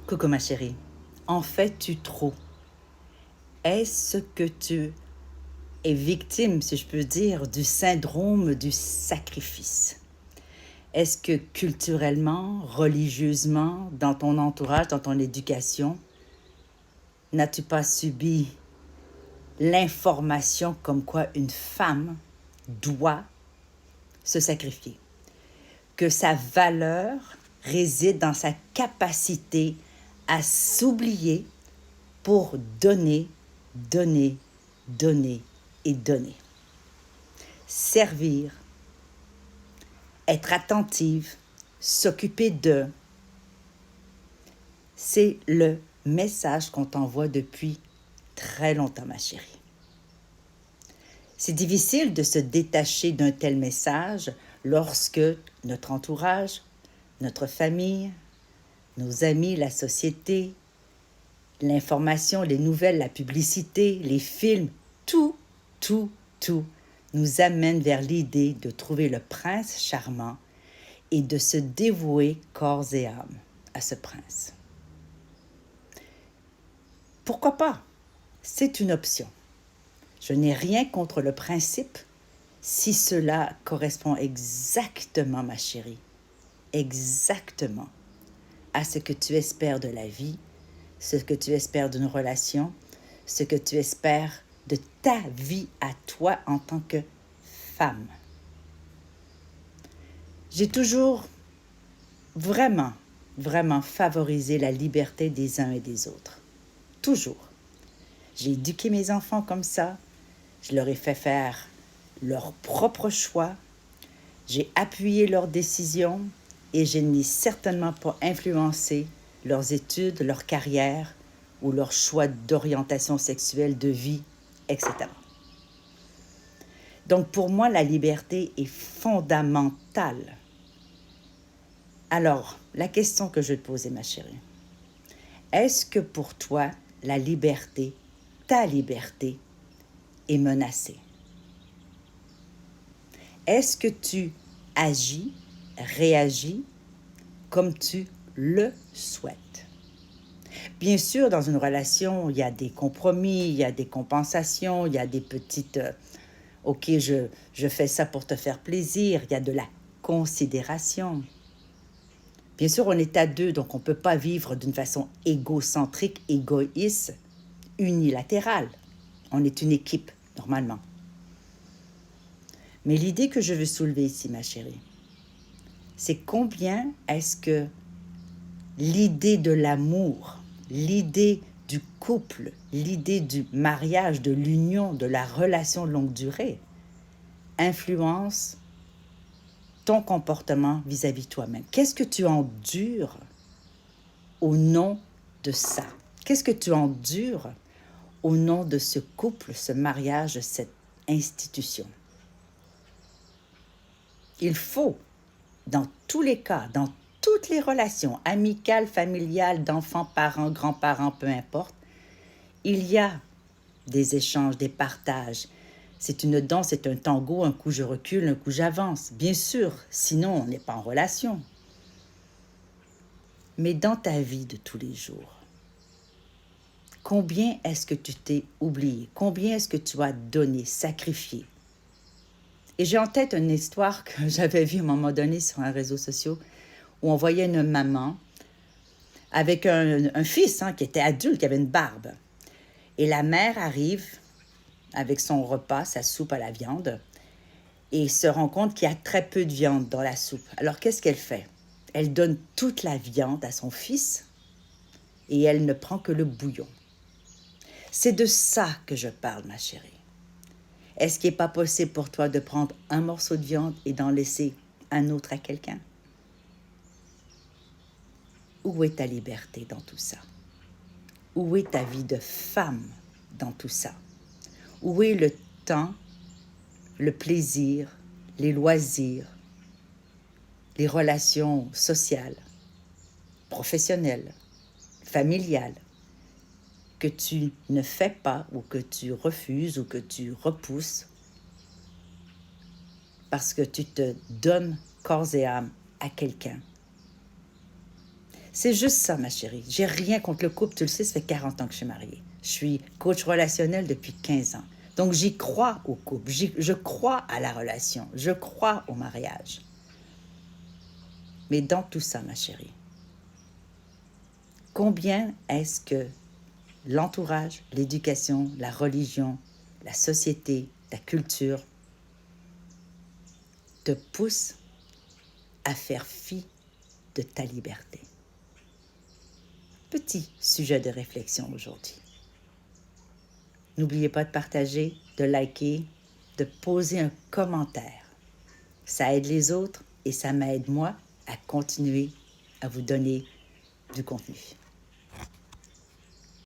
Coucou ma chérie, en fais-tu trop? Est-ce que tu es victime, si je peux dire, du syndrome du sacrifice? Est-ce que culturellement, religieusement, dans ton entourage, dans ton éducation, n'as-tu pas subi l'information comme quoi une femme doit se sacrifier? Que sa valeur réside dans sa capacité à s'oublier pour donner, donner, donner et donner. Servir, être attentive, s'occuper d'eux, c'est le message qu'on t'envoie depuis très longtemps, ma chérie. C'est difficile de se détacher d'un tel message lorsque notre entourage, notre famille, nos amis, la société, l'information, les nouvelles, la publicité, les films, tout nous amène vers l'idée de trouver le prince charmant et de se dévouer corps et âme à ce prince. Pourquoi pas? C'est une option. Je n'ai rien contre le principe si cela correspond exactement, ma chérie, exactement à ce que tu espères de la vie, ce que tu espères d'une relation, ce que tu espères de ta vie à toi en tant que femme. J'ai toujours vraiment favorisé la liberté des uns et des autres. Toujours. J'ai éduqué mes enfants comme ça. Je leur ai fait faire leur propre choix. J'ai appuyé leurs décisions et je n'ai certainement pas influencé leurs études, leur carrière ou leur choix d'orientation sexuelle, de vie, etc. Donc pour moi, la liberté est fondamentale. Alors, la question que je vais te poser, ma chérie, est-ce que pour toi, la liberté, ta liberté, est menacée? Est-ce que tu agis, réagis comme tu le souhaites? Bien sûr, dans une relation, il y a des compromis, il y a des compensations, il y a des petites OK, je fais ça pour te faire plaisir. Il y a de la considération. Bien sûr, on est à deux, donc on ne peut pas vivre d'une façon égocentrique, égoïste, unilatérale. On est une équipe, normalement. Mais l'idée que je veux soulever ici, ma chérie, c'est combien est-ce que l'idée de l'amour, l'idée du couple, l'idée du mariage, de l'union, de la relation longue durée, influence ton comportement vis-à-vis de toi-même. Qu'est-ce que tu endures au nom de ça? Qu'est-ce que tu endures au nom de ce couple, ce mariage, cette institution? Il faut, dans tous les cas, dans toutes les relations, amicales, familiales, d'enfants, parents, grands-parents, peu importe, il y a des échanges, des partages. C'est une danse, c'est un tango, un coup je recule, un coup j'avance. Bien sûr, sinon on n'est pas en relation. Mais dans ta vie de tous les jours, combien est-ce que tu t'es oublié? Combien est-ce que tu as donné, sacrifié? Et j'ai en tête une histoire que j'avais vue à un moment donné sur un réseau social où on voyait une maman avec un fils qui était adulte, qui avait une barbe. Et la mère arrive avec son repas, sa soupe à la viande, et se rend compte qu'il y a très peu de viande dans la soupe. Alors qu'est-ce qu'elle fait? Elle donne toute la viande à son fils et elle ne prend que le bouillon. C'est de ça que je parle, ma chérie. Est-ce qu'il n'est pas possible pour toi de prendre un morceau de viande et d'en laisser un autre à quelqu'un? Où est ta liberté dans tout ça? Où est ta vie de femme dans tout ça? Où est le temps, le plaisir, les loisirs, les relations sociales, professionnelles, familiales, que tu ne fais pas ou que tu refuses ou que tu repousses parce que tu te donnes corps et âme à quelqu'un? C'est juste ça, ma chérie. J'ai rien contre le couple. Tu le sais, ça fait 40 ans que je suis mariée. Je suis coach relationnel depuis 15 ans. Donc, j'y crois au couple. Je crois à la relation. Je crois au mariage. Mais dans tout ça, ma chérie, combien est-ce que l'entourage, l'éducation, la religion, la société, la culture te poussent à faire fi de ta liberté? Petit sujet de réflexion aujourd'hui. N'oubliez pas de partager, de liker, de poser un commentaire. Ça aide les autres et ça m'aide moi à continuer à vous donner du contenu.